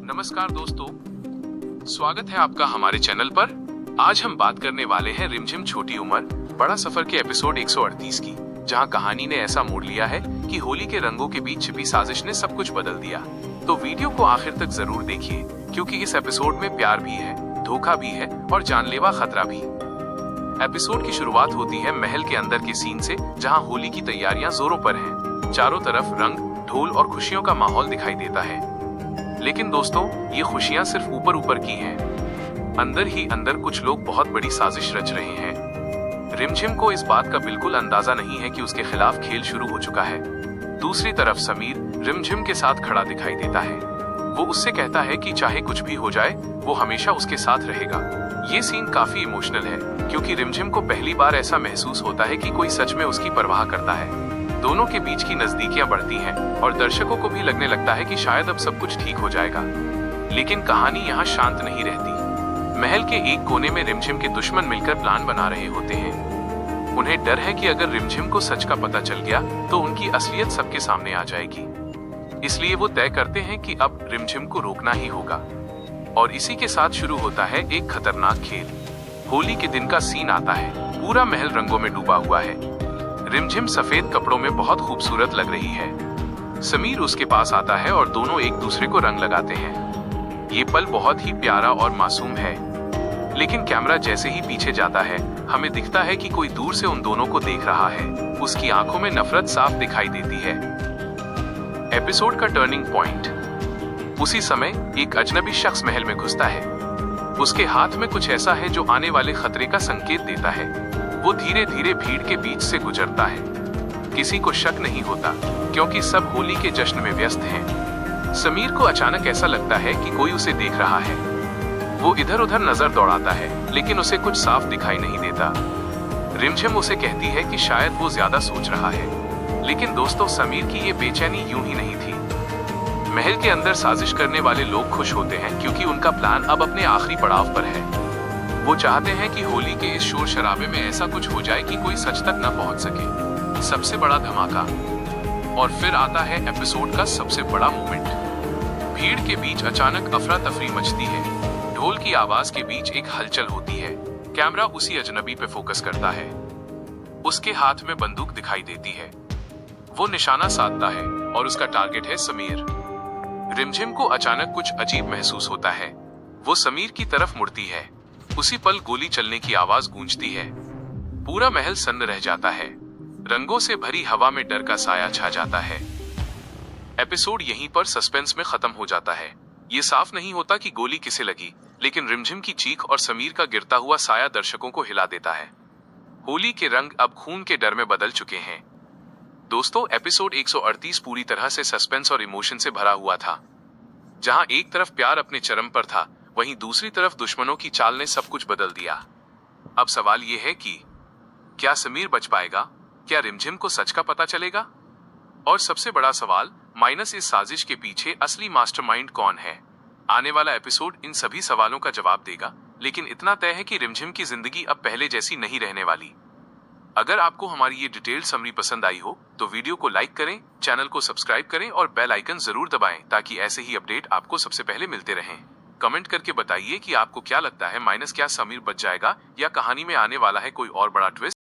नमस्कार दोस्तों, स्वागत है आपका हमारे चैनल पर। आज हम बात करने वाले हैं रिमझिम छोटी उम्र बड़ा सफर के एपिसोड 138 की, जहां कहानी ने ऐसा मोड़ लिया है कि होली के रंगों के बीच छिपी साजिश ने सब कुछ बदल दिया। तो वीडियो को आखिर तक जरूर देखिए, क्योंकि इस एपिसोड में प्यार भी है, धोखा भी है और जानलेवा खतरा भी। एपिसोड की शुरुआत होती है महल के अंदर के सीन से, जहाँ होली की तैयारियां जोरों पर हैं। चारों तरफ रंग, ढोल और खुशियों का माहौल दिखाई देता है। लेकिन दोस्तों, ये खुशियां सिर्फ ऊपर ऊपर की हैं। अंदर ही अंदर कुछ लोग बहुत बड़ी साजिश रच रहे हैं। रिमझिम को इस बात का बिल्कुल अंदाजा नहीं है कि उसके खिलाफ खेल शुरू हो चुका है। दूसरी तरफ समीर रिमझिम के साथ खड़ा दिखाई देता है। वो उससे कहता है कि चाहे कुछ भी हो जाए, वो हमेशा उसके साथ रहेगा। ये सीन काफी इमोशनल है, क्योंकि रिमझिम को पहली बार ऐसा महसूस होता है कि कोई सच में उसकी परवाह करता है। दोनों के बीच की नजदीकियां बढ़ती हैं और दर्शकों को भी लगने लगता है कि शायद अब सब कुछ ठीक हो जाएगा। लेकिन कहानी यहाँ शांत नहीं रहती। महल के एक कोने में रिमझिम के दुश्मन मिलकर प्लान बना रहे होते हैं। उन्हें डर है कि अगर रिमझिम को सच का पता चल गया तो उनकी असलियत सबके सामने आ जाएगी। इसलिए वो तय करते हैं कि अब रिमझिम को रोकना ही होगा। और इसी के साथ शुरू होता है एक खतरनाक खेल। होली के दिन का सीन आता है। पूरा महल रंगों में डूबा हुआ है। रिमझिम सफेद कपड़ों में बहुत खूबसूरत लग रही है। समीर उसके पास आता है और दोनों एक दूसरे को रंग लगाते हैं। ये पल बहुत ही प्यारा और मासूम है। लेकिन कैमरा जैसे ही पीछे जाता है, हमें दिखता है कि कोई दूर से उन दोनों को देख रहा है। उसकी आंखों में नफरत साफ दिखाई देती है। एपिसोड का टर्निंग पॉइंट। उसी समय एक अजनबी शख्स महल में घुसता है। उसके हाथ में कुछ ऐसा है जो आने वाले खतरे का संकेत देता है। वो धीरे धीरे भीड़ के बीच से गुजरता है। किसी को शक नहीं होता, क्योंकि सब होली के जश्न में व्यस्त हैं। समीर को अचानक ऐसा लगता है कि कोई उसे देख रहा है। वो इधर उधर नजर दौड़ाता है, लेकिन उसे कुछ साफ दिखाई नहीं देता। रिमझिम उसे कहती है कि शायद वो ज्यादा सोच रहा है। लेकिन दोस्तों, समीर की ये बेचैनी यूं ही नहीं थी। महल के अंदर साजिश करने वाले लोग खुश होते हैं, क्योंकि उनका प्लान अब अपने आखिरी पड़ाव पर है। वो चाहते हैं कि होली के इस शोर शराबे में ऐसा कुछ हो जाए कि कोई सच तक न पहुंच सके। सबसे बड़ा धमाका। और फिर आता है एपिसोड का सबसे बड़ा मोमेंट। भीड़ के बीच अचानक अफरा तफरी मचती है। ढोल की आवाज के बीच एक हलचल होती है। कैमरा उसी अजनबी पे फोकस करता है। उसके हाथ में बंदूक दिखाई देती है। वो निशाना साधता है और उसका टारगेट है समीर। रिमझिम को अचानक कुछ अजीब महसूस होता है। वो समीर की तरफ मुड़ती है। उसी पल गोली चलने की आवाज गूंजती है। पूरा महल सन्न रह जाता है। रंगों से भरी हवा में डर का साया छा जाता है। एपिसोड यहीं पर सस्पेंस में खत्म हो जाता है। ये साफ नहीं होता कि गोली किसे लगी, लेकिन रिमझिम की चीख और समीर का गिरता हुआ साया दर्शकों को हिला देता है। होली के रंग अब खून के डर में बदल चुके हैं। दोस्तों, एपिसोड 138 पूरी तरह से सस्पेंस और इमोशन से भरा हुआ था। जहां एक तरफ प्यार अपने चरम पर था, वहीं दूसरी तरफ दुश्मनों की चाल ने सब कुछ बदल दिया। अब सवाल यह है कि क्या समीर बच पाएगा? क्या रिमझिम को सच का पता चलेगा? और सबसे बड़ा सवाल, माइनस इस साजिश के पीछे असली मास्टरमाइंड कौन है? आने वाला एपिसोड इन सभी सवालों का जवाब देगा। लेकिन इतना तय है कि रिमझिम की जिंदगी अब पहले जैसी नहीं रहने वाली। अगर आपको हमारी ये डिटेल्ड समरी पसंद आई हो तो वीडियो को लाइक करें, चैनल को सब्सक्राइब करें और बेल आइकन जरूर दबाएं, ताकि ऐसे ही अपडेट आपको सबसे पहले मिलते रहें। कमेंट करके बताइए कि आपको क्या लगता है, माइनस क्या समीर बच जाएगा या कहानी में आने वाला है कोई और बड़ा ट्विस्ट?